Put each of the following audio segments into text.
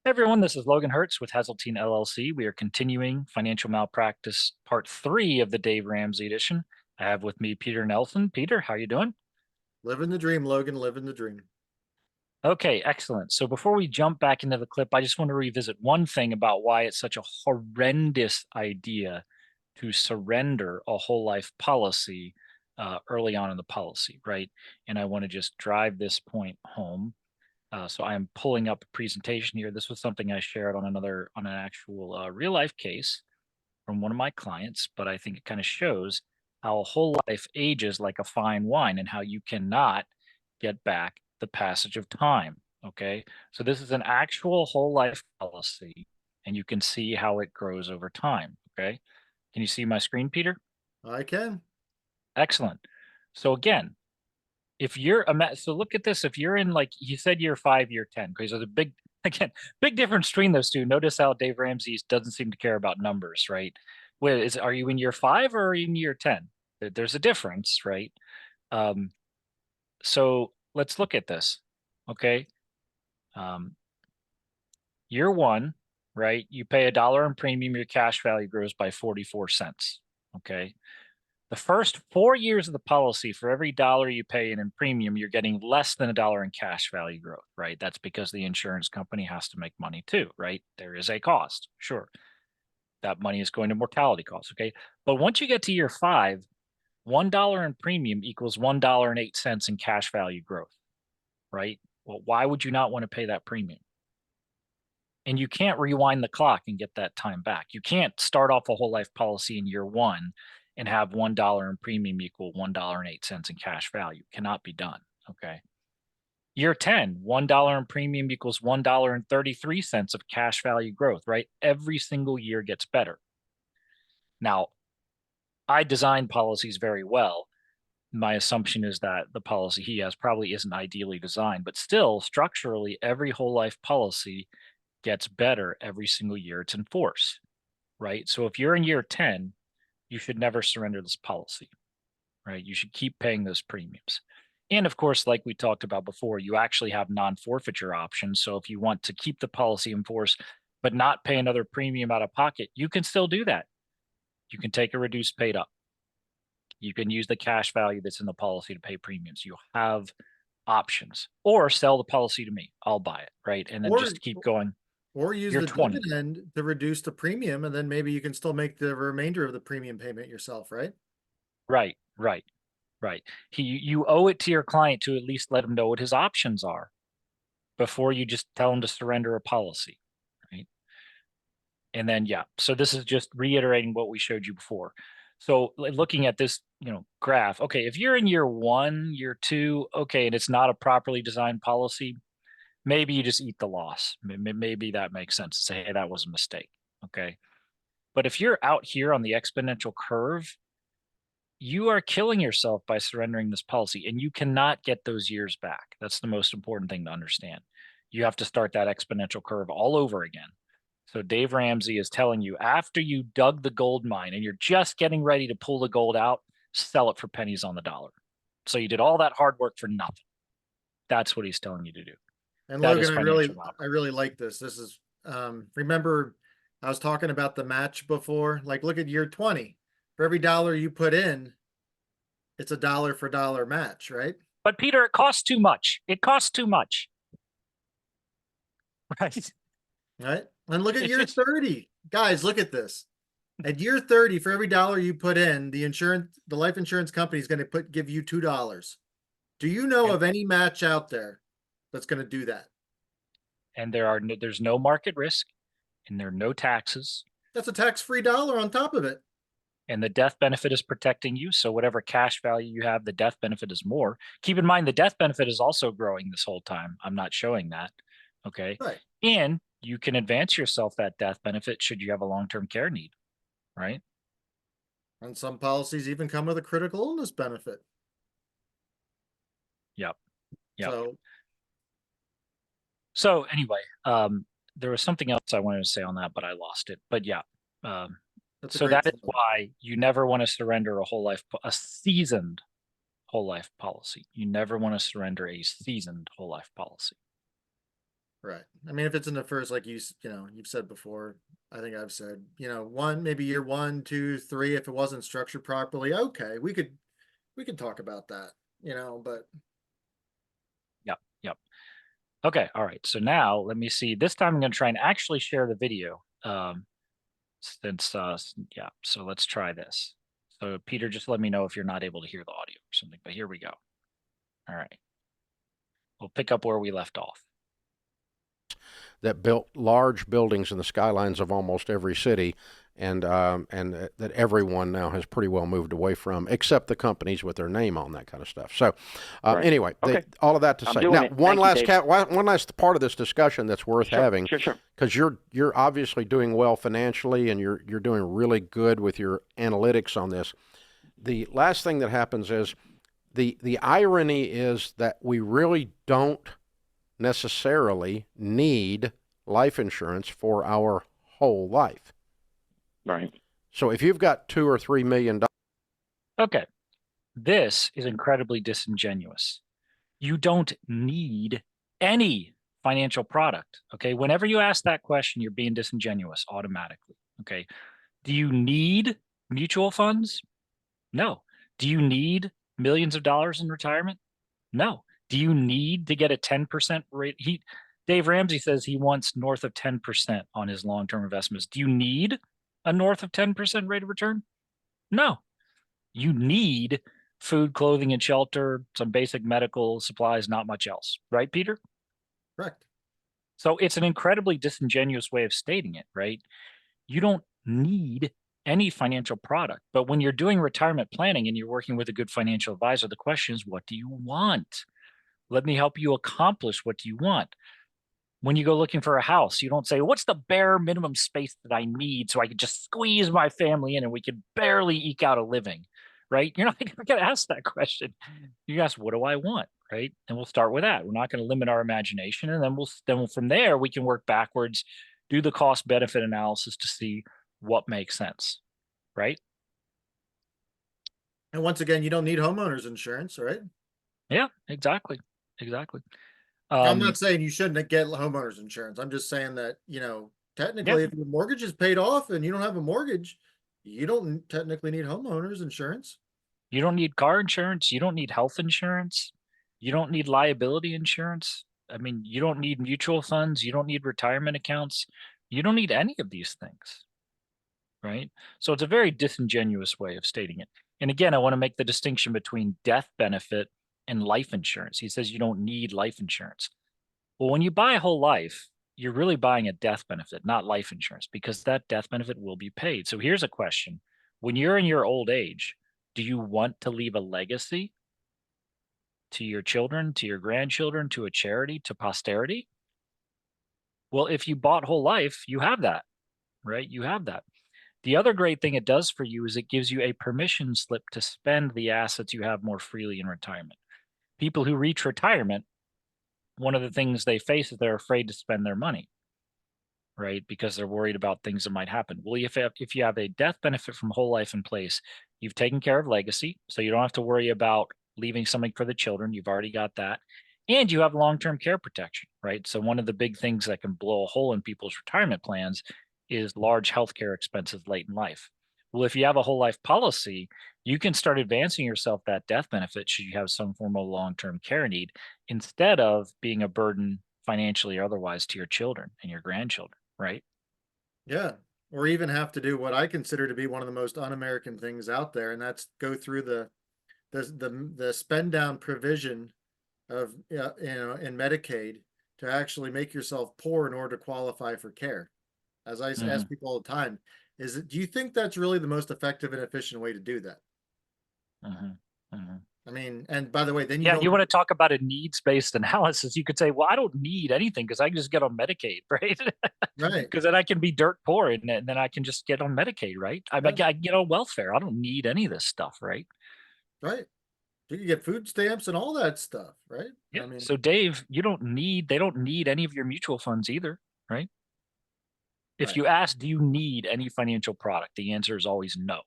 Hey everyone, this is Logan Hertz with Hazeltine LLC. We are continuing Financial Malpractice Part 3 of the Dave Ramsey edition. I have with me Peter Nelson. Peter, how you doing? Living the dream, Logan, living the dream. Okay, excellent. So before we jump back into the clip, I just want to revisit one thing about why it's such a horrendous idea to surrender a whole life policy early on in the policy, right? And I want to just drive this point home. So I'm pulling up a presentation here. This was something I shared on an actual real life case from one of my clients, but I think it kind of shows how a whole life ages like a fine wine and how you cannot get back the passage of time. Okay. So this is an actual whole life policy, and you can see how it grows over time. Okay. Can you see my screen, Peter? I can. Excellent. So again, if you're so look at this. If you're in, like you said, year 5, year 10, because there's a big again big difference between those two. Notice how Dave Ramsey doesn't seem to care about numbers, right? Where is Are you in year 5 or are you in year 10? There's a difference, right? Um, so let's look at this. Okay. Um, Year 1, right? You pay $1 in premium, your cash value grows by 44 cents. Okay. The first 4 years of the policy, for every dollar you pay in premium, you're getting less than $1 in cash value growth, right? That's because the insurance company has to make money too, right? There is a cost, sure. That money is going to mortality costs, okay? But once you get to year 5, $1 in premium equals $1.08 in cash value growth, right? Well, why would you not want to pay that premium? And you can't rewind the clock and get that time back. You can't start off a whole life policy in year 1 and have $1 in premium equal $1.08 in cash value. Cannot be done. Okay. Year 10, $1 in premium equals $1.33 of cash value growth, right? Every single year gets better. Now, I design policies very well. My assumption is that the policy he has probably isn't ideally designed, but still, structurally, every whole life policy gets better every single year it's in force, right? So if you're in year 10, you should never surrender this policy, right? You should keep paying those premiums. And of course, like we talked about before, you actually have non forfeiture options. So if you want to keep the policy in force, but not pay another premium out of pocket, you can still do that. You can take a reduced paid up. You can use the cash value that's in the policy to pay premiums. You have options, or sell the policy to me. I'll buy it, right? And then Or just keep going. or use You're the 20. dividend to reduce the premium, and then maybe you can still make the remainder of the premium payment yourself, right? Right, right. Right. You owe it to your client to at least let him know what his options are before you just tell him to surrender a policy, right? And then, yeah, so this is just reiterating what we showed you before. So looking at this, graph, okay, if you're in year 1, year 2, okay, and it's not a properly designed policy, maybe you just eat the loss. Maybe that makes sense to say, hey, that was a mistake. Okay. But if you're out here on the exponential curve, you are killing yourself by surrendering this policy, and you cannot get those years back. That's the most important thing to understand. You have to start that exponential curve all over again. So Dave Ramsey is telling you, after you dug the gold mine and you're just getting ready to pull the gold out, sell it for pennies on the dollar. So you did all that hard work for nothing. That's what he's telling you to do. And That is Logan, financial I malpractice. really like this. This is remember I was talking about the match before. Like look at year 20. For every dollar you put in, it's a dollar for dollar match, right? But Peter, it costs too much. It costs too much. Right? Right? And look at It's year just 30. Guys, look at this. At year 30, for every dollar you put in, the life insurance company is going to give you $2. Do you know and of any match out there that's going to do that? there's no market risk, and there are no taxes, That's a tax-free dollar on top of it. and the death benefit is protecting you. So whatever cash value you have, the death benefit is more. Keep in mind the death benefit is also growing this whole time. I'm not showing that. Okay. Right. And you can advance yourself that death benefit should you have a long-term care need. Right. And some policies even come with a critical illness benefit. Yep. Yep. So So anyway, there was something else I wanted to say on that, but I lost it. But yeah. Um, that's a so great that is thought. why you never want to surrender a seasoned whole life policy. You never want to surrender a seasoned whole life policy. Right. I mean, if it's in the first, like you've said before, I think I've said, maybe year 1, 2, 3, if it wasn't structured properly, okay, we could talk about that, but Yep. Yep. Okay. All right. So now let me see. This time I'm going to try and actually share the video. Yeah. So let's try this. So Peter, just let me know if you're not able to hear the audio or something, but here we go. All right. We'll pick up where we left off. That built large buildings in the skylines of almost every city, and that everyone now has pretty well moved away from, except the companies with their name on that kind of stuff. So, Right. anyway, Okay. all of that to I'm say, doing now it. one Thank you, last Dave. one last part of this discussion that's worth having, Sure. because you're obviously doing well financially, and you're doing really good with your analytics on this. The last thing that happens is the irony is that we really don't necessarily need life insurance for our whole life. Right. So if you've got $2 or $3 million, Okay. This is incredibly disingenuous. You don't need any financial product. Okay. Whenever you ask that question, you're being disingenuous automatically. Okay. Do you need mutual funds? No. Do you need millions of dollars in retirement? No. Do you need to get a 10% rate? Dave Ramsey says he wants north of 10% on his long-term investments. Do you need a north of 10% rate of return? No. You need food, clothing, and shelter, some basic medical supplies, not much else. Right, Peter? correct. So it's an incredibly disingenuous way of stating it, right? You don't need any financial product. But when you're doing retirement planning and you're working with a good financial advisor, the question is, what do you want? Let me help you accomplish what you want. When you go looking for a house, you don't say, what's the bare minimum space that I need so I can just squeeze my family in and we can barely eke out a living, right? You're not going to ask that question. You ask, what do I want, right? And we'll start with that. We're not going to limit our imagination. And then from there, we can work backwards, do the cost benefit analysis to see what makes sense, right? And once again, you don't need homeowners insurance, right? Yeah, exactly. Exactly. I'm not saying you shouldn't get homeowners insurance. I'm just saying that, Yeah, technically if your mortgage is paid off and you don't have a mortgage, you don't technically need homeowners insurance. you don't need car insurance. You don't need health insurance. You don't need liability insurance. I mean, you don't need mutual funds. You don't need retirement accounts. You don't need any of these things, right? So it's a very disingenuous way of stating it. And again, I want to make the distinction between death benefit and life insurance. He says you don't need life insurance. Well, when you buy a whole life, you're really buying a death benefit, not life insurance, because that death benefit will be paid. So here's a question. When you're in your old age, do you want to leave a legacy to your children, to your grandchildren, to a charity, to posterity? Well, if you bought whole life, you have that, right? You have that. The other great thing it does for you is it gives you a permission slip to spend the assets you have more freely in retirement. People who reach retirement, one of the things they face is they're afraid to spend their money, right? Because they're worried about things that might happen. Well, if you have a death benefit from whole life in place, you've taken care of legacy, so you don't have to worry about leaving something for the children. You've already got that. And you have long-term care protection, right? So one of the big things that can blow a hole in people's retirement plans is large healthcare expenses late in life. Well, if you have a whole life policy, you can start advancing yourself that death benefit should you have some form of long-term care need instead of being a burden financially or otherwise to your children and your grandchildren, right? Yeah. Or even have to do what I consider to be one of the most un-American things out there, and that's go through the spend down provision of in Medicaid to actually make yourself poor in order to qualify for care. As I Mhm, ask people all the time, do you think that's really the most effective and efficient way to do that? mhm, mhm. I mean, and by the way, then you Yeah, don't, you want to talk about a needs-based analysis, you could say, well, I don't need anything because I can just get on Medicaid, right? right, Because then I can be dirt poor and then I can just get on Medicaid, right? yeah, I get on welfare. I don't need any of this stuff, right? right. You can get food stamps and all that stuff, right? Yeah. I mean, So Dave, they don't need any of your mutual funds either, right? If right. you ask, do you need any financial product? The answer is always no.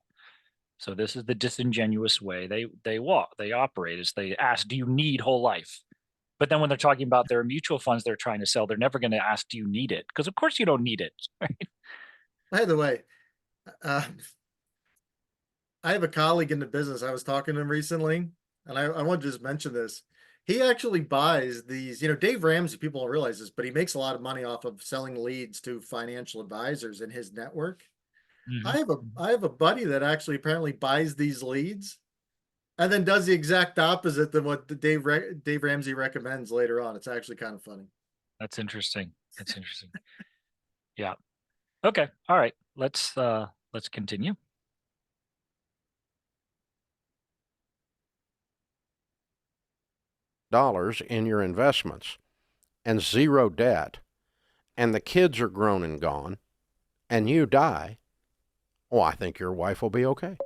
So this is the disingenuous way they operate is they ask, do you need whole life? But then when they're talking about their mutual funds they're trying to sell, they're never going to ask, do you need it? Because of course you don't need it. Right? By the way, I have a colleague in the business. I was talking to him recently, and I want to just mention this. He actually buys these, Dave Ramsey, people don't realize this, but he makes a lot of money off of selling leads to financial advisors in his network. I have a buddy that actually apparently buys these leads and then does the exact opposite than what Dave Ramsey recommends later on. It's actually kind of funny. That's interesting. That's interesting. Yeah. Okay. All right. Let's continue. Dollars in your investments and zero debt, and the kids are grown and gone, and you die, well, I think your wife will be okay.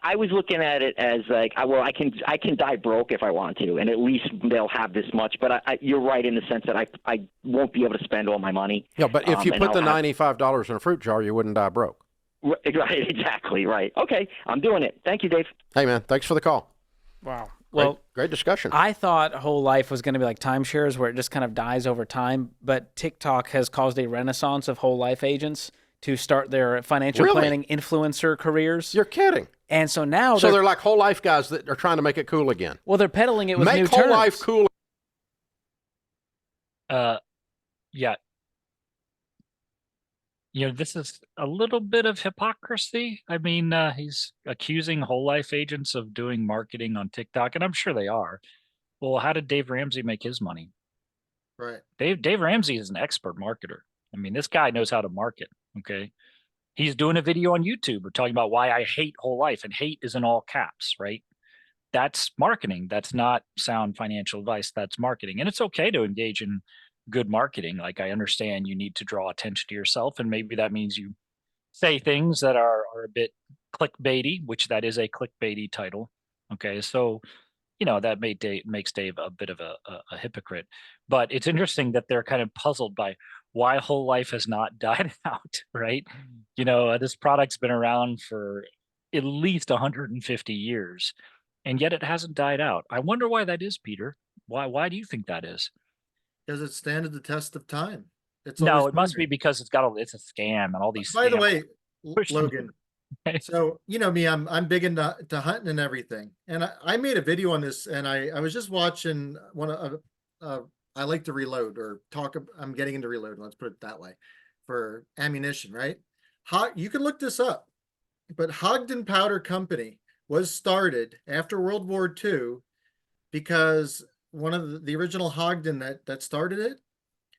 I was looking at it as like, I can die broke if I want to, and at least they'll have this much. But you're right in the sense that I won't be able to spend all my money. Yeah, but if you put the $95 in a fruit jar, you wouldn't die broke. Right, exactly, right. Okay, I'm doing it. Thank you, Dave. Hey, man, thanks for the call. Wow. Well, great discussion. I thought whole life was going to be like timeshares where it just kind of dies over time, but TikTok has caused a renaissance of whole life agents to start their financial planning influencer careers. You're kidding. And so now they're like whole life guys that are trying to make it cool again. Well, they're peddling it with new terms. Make whole life cool. Yeah. This is a little bit of hypocrisy. I mean, he's accusing whole life agents of doing marketing on TikTok, and I'm sure they are. Well, how did Dave Ramsey make his money? Right. Dave Ramsey is an expert marketer. I mean, this guy knows how to market. Okay. He's doing a video on YouTube or talking about why I hate whole life, and hate is in all caps, right? That's marketing. That's not sound financial advice. That's marketing. And it's okay to engage in good marketing. Like, I understand you need to draw attention to yourself, and maybe that means you say things that are a bit clickbaity, which that is a clickbaity title. Okay. So, that makes Dave a bit of a hypocrite. But it's interesting that they're kind of puzzled by why whole life has not died out, right? This product's been around for at least 150 years, and yet it hasn't died out. I wonder why that is, Peter. Why do you think that is? Because it standed the test of time. No, it must be because it's a scam and all these. By the way, Logan, so me, I'm big into hunting and everything, and I made a video on this, and I was just watching one of I like to reload or talk. I'm getting into reload. Let's put it that way, for ammunition, right? You can look this up, but Ogden Powder Company was started after World War II because one of the original Ogden that started it,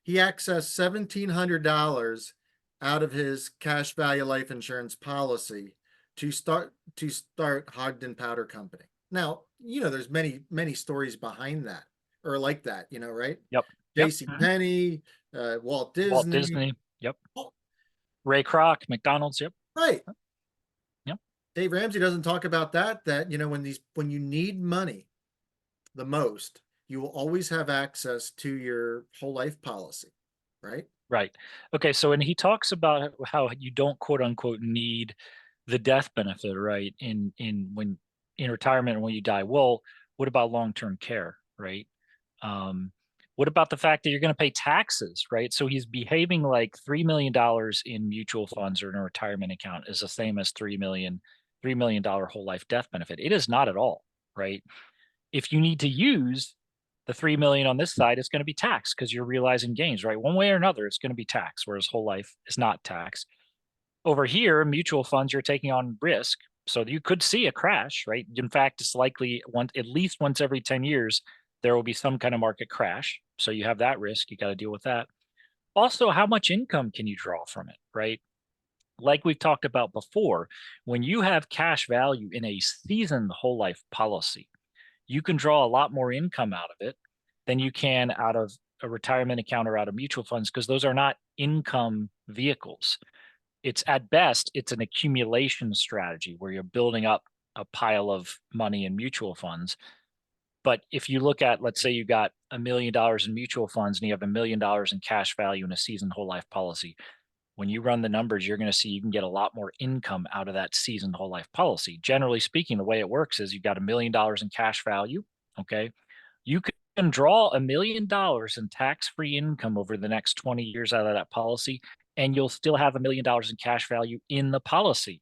he accessed $1,700 out of his cash value life insurance policy to start Ogden Powder Company. Now, there's many stories behind that, or like that, right? Yep. J.C. Penney, Walt Disney. Yep. Ray Kroc, McDonald's. Yep. Right. Yep. Dave Ramsey doesn't talk about that. When you need money the most, you will always have access to your whole life policy, right? Right. Okay. So, and he talks about how you don't quote unquote need the death benefit, right? In retirement and when you die. Well, what about long-term care, right? What about the fact that you're going to pay taxes, right? So he's behaving like $3 million in mutual funds or in a retirement account is the same as $3 million whole life death benefit. It is not at all, right? If you need to use the $3 million on this side, it's going to be taxed because you're realizing gains, right? One way or another, it's going to be taxed, whereas whole life is not taxed. Over here, mutual funds, you're taking on risk. So you could see a crash, right? In fact, it's likely at least once every 10 years, there will be some kind of market crash. So you have that risk. You got to deal with that. Also, how much income can you draw from it, right? Like we've talked about before, when you have cash value in a seasoned whole life policy, you can draw a lot more income out of it than you can out of a retirement account or out of mutual funds, because those are not income vehicles. It's at best, it's an accumulation strategy where you're building up a pile of money in mutual funds. But if you look at, let's say you got $1 million in mutual funds and you have $1 million in cash value in a seasoned whole life policy, when you run the numbers, you're going to see you can get a lot more income out of that seasoned whole life policy. Generally speaking, the way it works is you've got $1 million in cash value. Okay. You could can draw $1 million in tax-free income over the next 20 years out of that policy, and you'll still have $1 million in cash value in the policy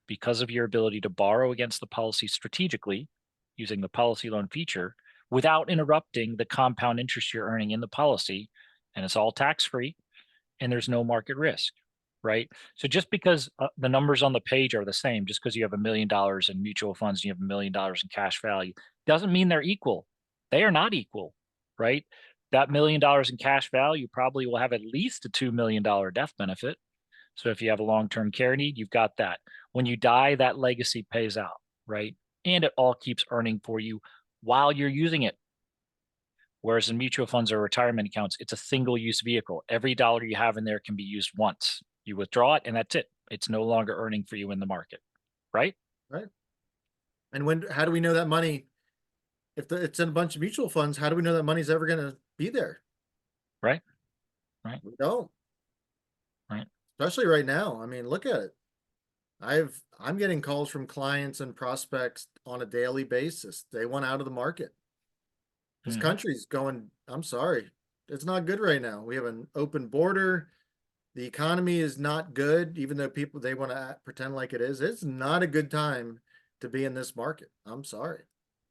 because of your ability to borrow against the policy strategically using the policy loan feature without interrupting the compound interest you're earning in the policy. And it's all tax-free and there's no market risk, right? So just because the numbers on the page are the same, just because you have $1 million in mutual funds and you have $1 million in cash value, doesn't mean they're equal. They are not equal, right? That $1 million in cash value probably will have at least a $2 million death benefit. So if you have a long-term care need, you've got that. When you die, that legacy pays out, right? And it all keeps earning for you while you're using it. Whereas in mutual funds or retirement accounts, it's a single-use vehicle. Every dollar you have in there can be used once. You withdraw it, and that's it. It's no longer earning for you in the market, right? Right. And how do we know that money, if it's in a bunch of mutual funds, how do we know that money's ever going to be there? Right. Right. We don't. Right. Especially right now. I mean, look at it. I'm getting calls from clients and prospects on a daily basis. They want out of the market. This country's going, I'm sorry, it's not good right now. We have an open border. The economy is not good, even though they want to pretend like it is. It's not a good time to be in this market. I'm sorry.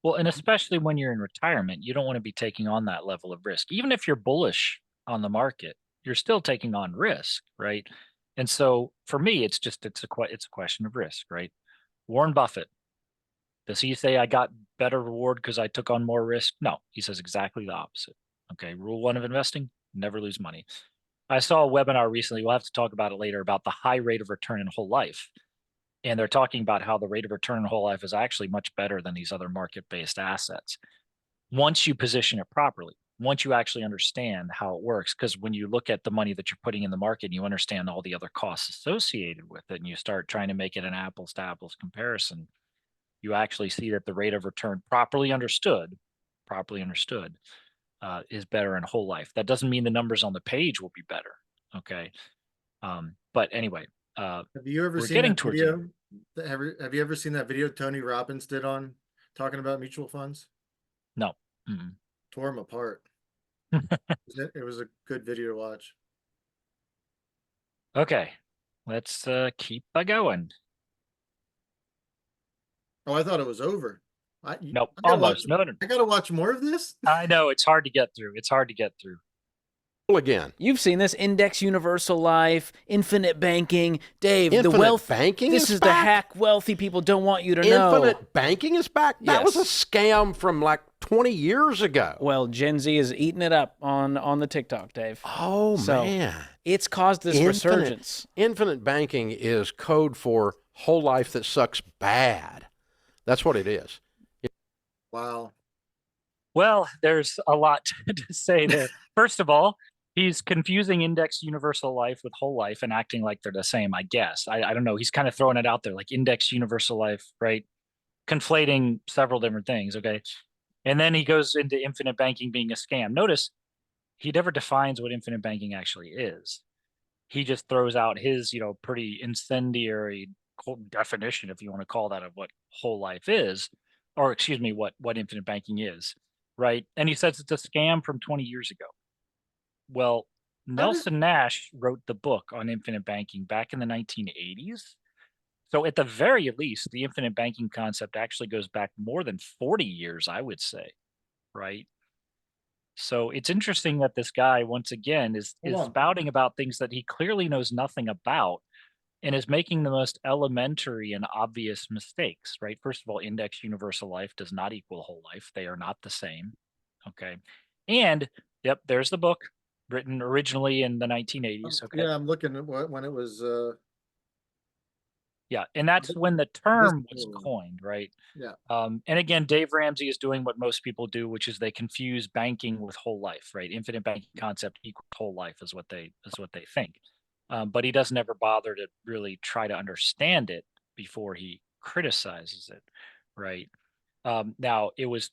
Well, and especially when you're in retirement, you don't want to be taking on that level of risk. Even if you're bullish on the market, you're still taking on risk, right? And so for me, it's a question of risk, right? Warren Buffett, does he say I got better reward because I took on more risk? No, he says exactly the opposite. Okay, rule one of investing, never lose money. I saw a webinar recently, we'll have to talk about it later, about the high rate of return in whole life. And they're talking about how the rate of return in whole life is actually much better than these other market-based assets. Once you position it properly, once you actually understand how it works, because when you look at the money that you're putting in the market, and you understand all the other costs associated with it, and you start trying to make it an apples to apples comparison, you actually see that the rate of return properly understood, is better in whole life. That doesn't mean the numbers on the page will be better. Okay. But anyway, have you ever we're seen getting that towards video? Have you ever seen that video Tony Robbins did on talking about mutual funds? No. Mm-mm. Tore them apart. It was a good video to watch. Okay, let's keep going. Oh, I thought it was over. Nope, almost. No. I gotta watch more of this. I know it's hard to get through. Again, You've seen this index universal life, infinite banking. Dave, Infinite the wealth banking this is is the back? hack wealthy people don't want you to know. Infinite banking is back? That was a Yes. scam from like 20 years ago. Well, Gen Z is eating it up on the TikTok, Dave. Oh, So, man. It's caused this resurgence. Infinite banking is code for whole life that sucks bad. That's what it is. Wow. Well, there's a lot to say there. First of all, he's confusing index universal life with whole life and acting like they're the same, I guess. I don't know. He's kind of throwing it out there like index universal life, right? Conflating several different things. Okay. And then he goes into infinite banking being a scam. Notice he never defines what infinite banking actually is. He just throws out his, pretty incendiary definition, if you want to call that, of what whole life is, or excuse me, what infinite banking is, right? And he says it's a scam from 20 years ago. Well, Nelson Nash wrote the book on infinite banking back in the 1980s. So at the very least, the infinite banking concept actually goes back more than 40 years, I would say, right? So it's interesting that this guy, once again, is spouting about things that he clearly knows nothing about and is making the most elementary and obvious mistakes, right? First of all, index universal life does not equal whole life. They are not the same. Okay. And yep, there's the book written originally in the 1980s. Okay. Yeah, I'm looking at when it was. Yeah, and that's when the term was coined, right? Yeah. And again, Dave Ramsey is doing what most people do, which is they confuse banking with whole life, right? Infinite banking concept equals whole life is what they think. But he doesn't ever bother to really try to understand it before he criticizes it, right? Now, it was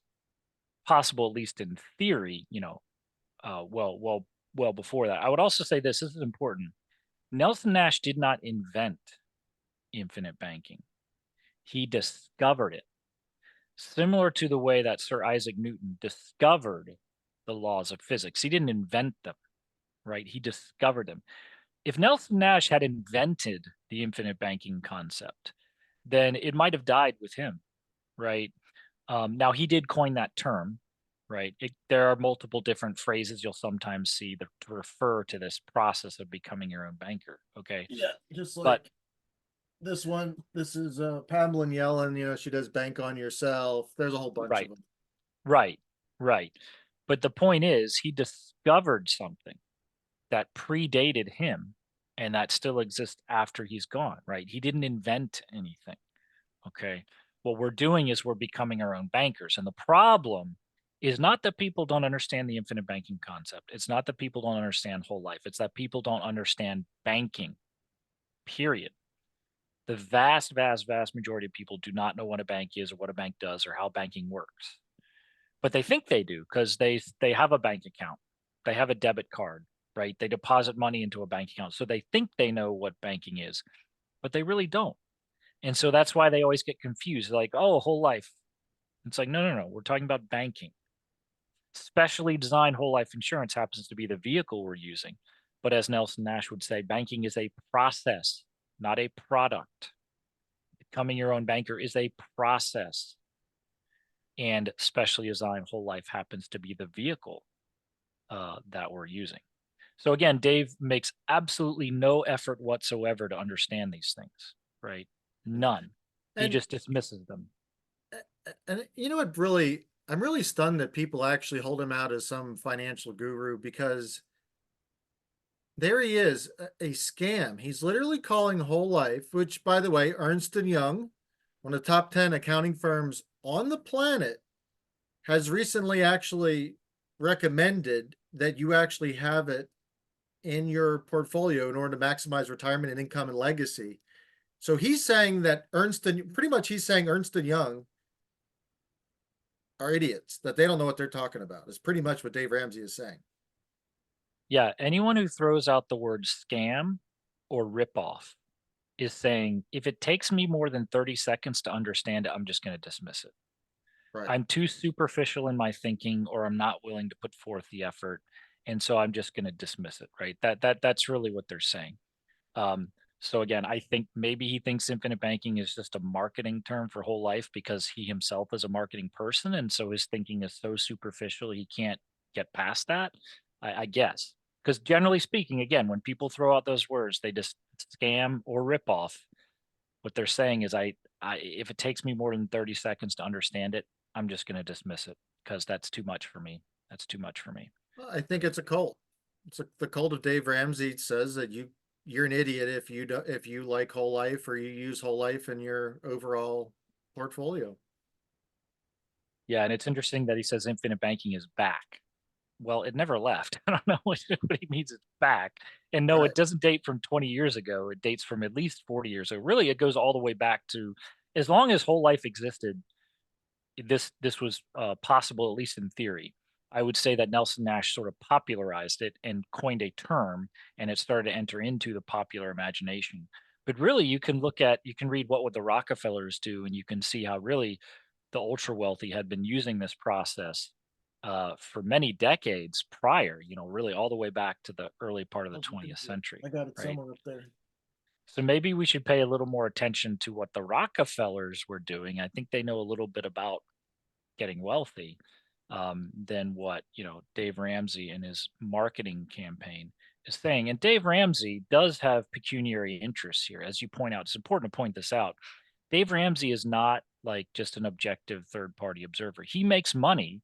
possible, at least in theory, well before that. I would also say this is important. Nelson Nash did not invent infinite banking. He discovered it. similar to the way that Sir Isaac Newton discovered the laws of physics. He didn't invent them, right? He discovered them. If Nelson Nash had invented the infinite banking concept, then it might have died with him, right? Now, he did coin that term, right? There are multiple different phrases you'll sometimes see that to refer to this process of becoming your own banker, okay? Yeah, just But like this one. This is Pamela Yellen. You know, she does bank on yourself. There's a whole bunch right, of them. right, right. But the point is, he discovered something that predated him and that still exists after he's gone, right? He didn't invent anything. Okay. What we're doing is we're becoming our own bankers. And the problem is not that people don't understand the infinite banking concept. It's not that people don't understand whole life. It's that people don't understand banking, period. The vast, vast, vast majority of people do not know what a bank is or what a bank does or how banking works. But they think they do because they have a bank account. They have a debit card, right? They deposit money into a bank account. So they think they know what banking is, but they really don't. And so that's why they always get confused. Like, oh, whole life. It's like, no, no, no. We're talking about banking. Specially designed whole life insurance happens to be the vehicle we're using. But as Nelson Nash would say, banking is a process, not a product. Becoming your own banker is a process. And specially designed whole life happens to be the vehicle that we're using. So again, Dave makes absolutely no effort whatsoever to understand these things, right? None. He And just dismisses them. and you know what, really, I'm really stunned that people actually hold him out as some financial guru, because there he is, a scam. He's literally calling whole life, which, by the way, Ernst and Young, one of the top 10 accounting firms on the planet, has recently actually recommended that you actually have it in your portfolio in order to maximize retirement and income and legacy. So he's saying that pretty much he's saying Ernst and Young are idiots, that they don't know what they're talking about. Is pretty much what Dave Ramsey is saying. Yeah, anyone who throws out the word scam or ripoff is saying, if it takes me more than 30 seconds to understand it, I'm just going to dismiss it. Right. I'm too superficial in my thinking, or I'm not willing to put forth the effort, and so I'm just going to dismiss it, right? That's really what they're saying. So again, I think maybe he thinks infinite banking is just a marketing term for whole life because he himself is a marketing person, and so his thinking is so superficial he can't get past that. I guess because generally speaking, again, when people throw out those words, they just scam or rip off. What they're saying is, if it takes me more than 30 seconds to understand it, I'm just going to dismiss it because that's too much for me. That's too much for me. I think it's a cult. The cult of Dave Ramsey says that you're an idiot if you like whole life or you use whole life in your overall portfolio. Yeah, and it's interesting that he says infinite banking is back. Well, it never left. I don't know what he means it's back. And no, Right. it doesn't date from 20 years ago. It dates from at least 40 years ago. Really, it goes all the way back to as long as whole life existed, this was possible, at least in theory. I would say that Nelson Nash sort of popularized it and coined a term, and it started to enter into the popular imagination. But really, you can read what would the Rockefellers do, and you can see how really the ultra wealthy had been using this process for many decades prior. Really all the way back to the early part of the 20th century, I got it right? somewhere up there. So maybe we should pay a little more attention to what the Rockefellers were doing. I think they know a little bit about getting wealthy than what Dave Ramsey and his marketing campaign is saying. And Dave Ramsey does have pecuniary interests here, as you point out. It's important to point this out. Dave Ramsey is not like just an objective third party observer. He makes money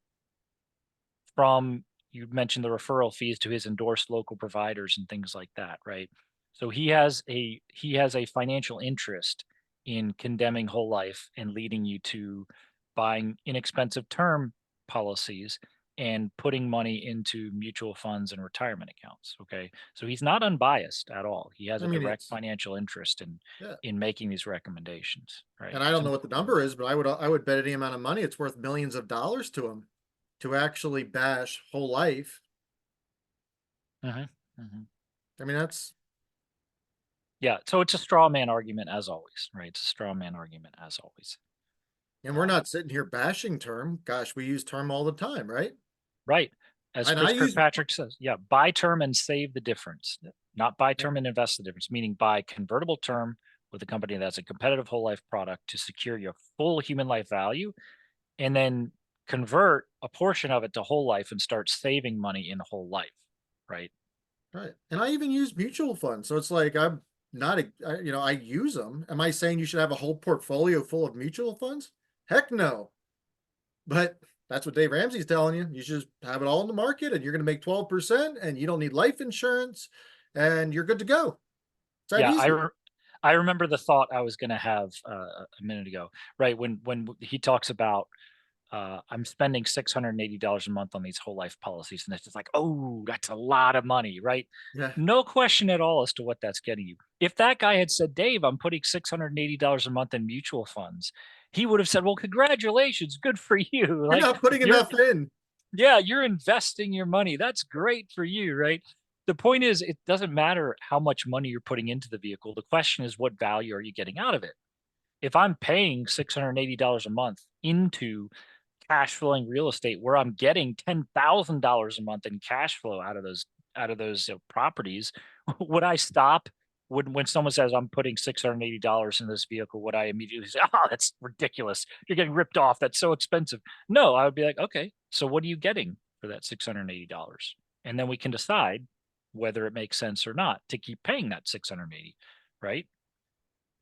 from, you mentioned the referral fees to his endorsed local providers and things like that, right? So he has a financial interest in condemning whole life and leading you to buying inexpensive term policies and putting money into mutual funds and retirement accounts. Okay. So he's not unbiased at all. He has I a mean, direct it's financial interest in yeah. making these recommendations. Right. And I don't know what the number is, but I would bet any amount of money it's worth millions of dollars to him to actually bash whole life. I mean, that's Yeah. So it's a straw man argument as always, right? It's a straw man argument as always. And we're not sitting here bashing term. Gosh, we use term all the time, right? Right. As And Chris I use Kirkpatrick says, yeah, buy term and save the difference, not buy term and invest the difference, meaning buy convertible term with a company that's a competitive whole life product to secure your full human life value, and then convert a portion of it to whole life and start saving money in whole life. Right. right. And I even use mutual funds. So it's like I'm not, I use them. Am I saying you should have a whole portfolio full of mutual funds? Heck no. But that's what Dave Ramsey's telling you. You should just have it all in the market and you're going to make 12% and you don't need life insurance and you're good to go. It's that Yeah, easy. I remember the thought I was going to have a minute ago, right? When he talks about I'm spending $680 a month on these whole life policies, and it's just like, oh, that's a lot of money, right? Yeah. No question at all as to what that's getting you. If that guy had said, Dave, I'm putting $680 a month in mutual funds, he would have said, well, congratulations, good for you. You're Like, not putting you're enough in. yeah, you're investing your money. That's great for you, right? The point is, it doesn't matter how much money you're putting into the vehicle. The question is, what value are you getting out of it? If I'm paying $680 a month into cash flowing real estate where I'm getting $10,000 a month in cash flow out of those properties, would I stop when someone says I'm putting $680 in this vehicle? Would I immediately say, "Oh, that's ridiculous. You're getting ripped off. That's so expensive." No, I would be like, "Okay, so what are you getting for that $680?" And then we can decide whether it makes sense or not to keep paying that 680, right?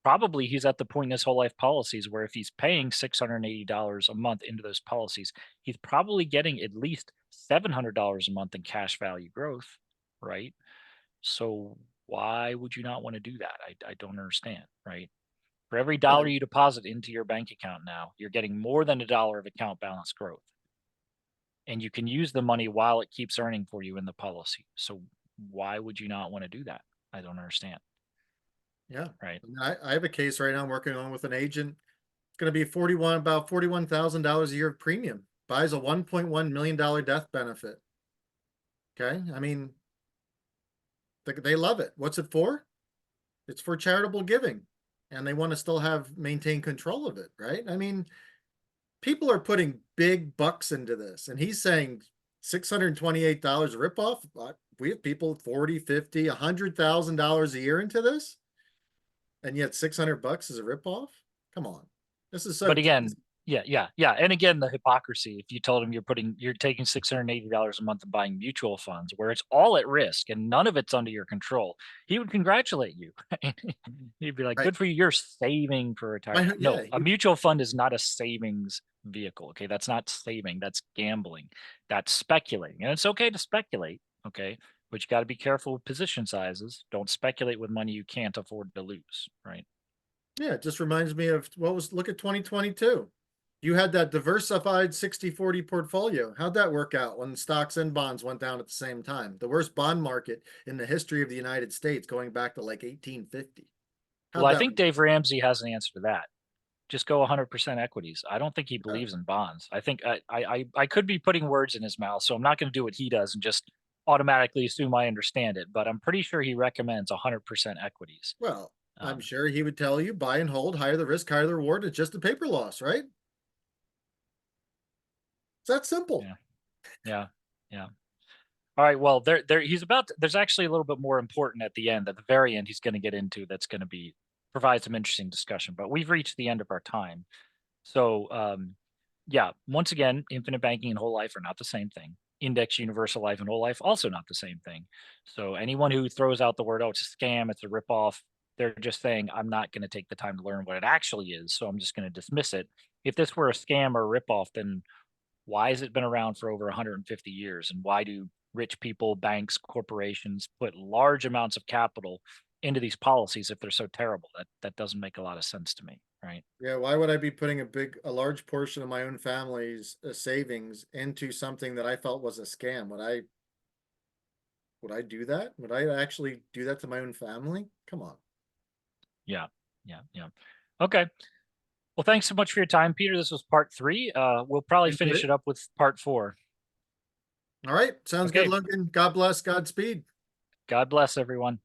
Probably he's at the point in his whole life policies where if he's paying $680 a month into those policies, he's probably getting at least $700 a month in cash value growth, right? So why would you not want to do that? I don't understand, right? For every dollar you deposit into your bank account now, you're getting more than $1 of account balance growth. And you can use the money while it keeps earning for you in the policy. So why would you not want to do that? I don't understand. Yeah. Right. I have a case right now I'm working on with an agent. It's going to be about $41,000 a year of premium. Buys a $1.1 million death benefit. Okay. I mean, they love it. What's it for? It's for charitable giving and they want to still maintain control of it. Right. I mean, people are putting big bucks into this and he's saying $628 ripoff. We have people 40, 50, $100,000 a year into this. And yet $600 is a ripoff? Come on. This is so But again, yeah. And again, the hypocrisy. If you told him you're taking $680 a month and buying mutual funds where it's all at risk and none of it's under your control, he would congratulate you. He'd be like, right. good for you. You're saving for retirement. No, Yeah, a mutual fund is not a savings vehicle. Okay. That's not saving. That's gambling. That's speculating. And it's okay to speculate. Okay. But you got to be careful with position sizes. Don't speculate with money you can't afford to lose. Right. yeah, it just reminds me of look at 2022. You had that diversified 60-40 portfolio. How'd that work out when stocks and bonds went down at the same time? The worst bond market in the history of the United States going back to like 1850. Well, I think Dave Ramsey has an answer to that. Just go 100% equities. I don't think he believes in bonds. I think I could be putting words in his mouth, so I'm not going to do what he does and just automatically assume I understand it. But I'm pretty sure he recommends 100% equities. Well, I'm sure he would tell you buy and hold, higher the risk, higher the reward. It's just a paper loss, right? It's that simple. Yeah. All right. Well, there's actually a little bit more important at the end. At the very end, he's going to get into that's going to provide some interesting discussion. But we've reached the end of our time. So yeah, once again, infinite banking and whole life are not the same thing. Index universal life and whole life also not the same thing. So anyone who throws out the word, oh, it's a scam, it's a ripoff, they're just saying, I'm not going to take the time to learn what it actually is. So I'm just going to dismiss it. If this were a scam or a ripoff, then why has it been around for over 150 years? And why do rich people, banks, corporations put large amounts of capital into these policies if they're so terrible? That doesn't make a lot of sense to me, right? Yeah, why would I be putting a large portion of my own family's savings into something that I felt was a scam? Would I do that? Would I actually do that to my own family? Come on. Yeah. Okay. Well, thanks so much for your time, Peter. This was part 3. We'll probably finish it up with part 4. All right. Sounds good, Logan. God bless. Godspeed. God bless everyone.